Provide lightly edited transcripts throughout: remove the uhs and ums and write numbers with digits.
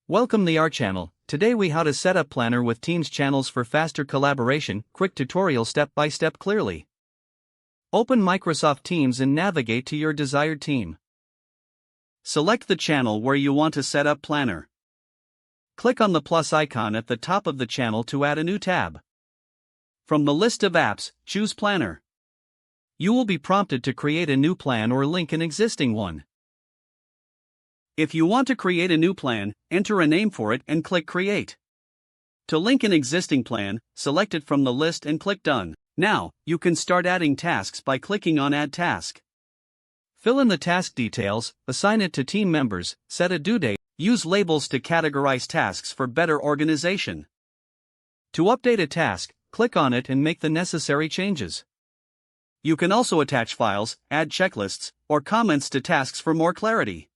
Welcome to our channel. Today we how to set up Planner with Teams channels for faster collaboration. Quick tutorial step by step clearly. Open Microsoft Teams and navigate to your desired team. Select the channel where you want to set up Planner. Click on the plus icon at the top of the channel to add a new tab. From the list of apps, choose Planner. You will be prompted to create a new plan or link an existing one. If you want to create a new plan, enter a name for it and click Create. To link an existing plan, select it from the list and click Done. Now, you can start adding tasks by clicking on Add Task. Fill in the task details, assign it to team members, set a due date, use labels to categorize tasks for better organization. To update a task, click on it and make the necessary changes. You can also attach files, add checklists, or comments to tasks for more clarity.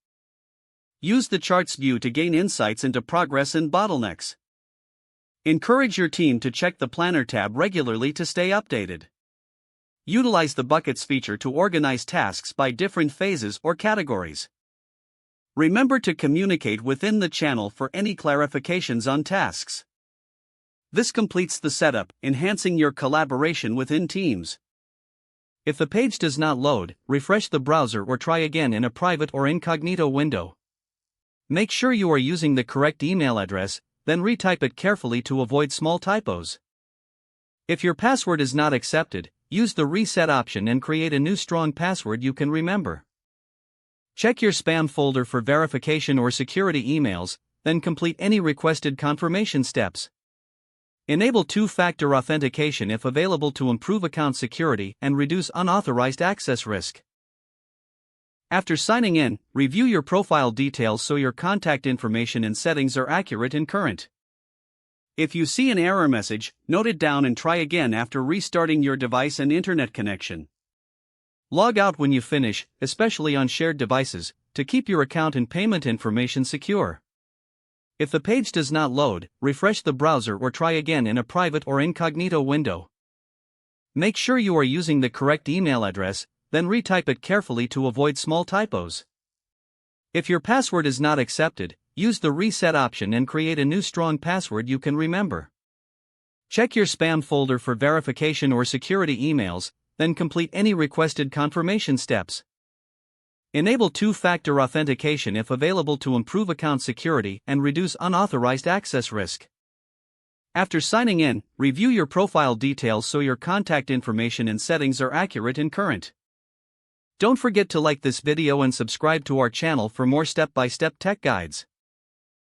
Use the charts view to gain insights into progress and bottlenecks. Encourage your team to check the Planner tab regularly to stay updated. Utilize the buckets feature to organize tasks by different phases or categories. Remember to communicate within the channel for any clarifications on tasks. This completes the setup, enhancing your collaboration within Teams. If the page does not load, refresh the browser or try again in a private or incognito window. Make sure you are using the correct email address, then retype it carefully to avoid small typos. If your password is not accepted, use the reset option and create a new strong password you can remember. Check your spam folder for verification or security emails, then complete any requested confirmation steps. Enable two-factor authentication if available to improve account security and reduce unauthorized access risk. After signing in, review your profile details so your contact information and settings are accurate and current. If you see an error message, note it down and try again after restarting your device and internet connection. Log out when you finish, especially on shared devices, to keep your account and payment information secure. If the page does not load, refresh the browser or try again in a private or incognito window. Make sure you are using the correct email address, then retype it carefully to avoid small typos. If your password is not accepted, use the reset option and create a new strong password you can remember. Check your spam folder for verification or security emails, then complete any requested confirmation steps. Enable two-factor authentication if available to improve account security and reduce unauthorized access risk. After signing in, review your profile details so your contact information and settings are accurate and current. Don't forget to like this video and subscribe to our channel for more step-by-step tech guides.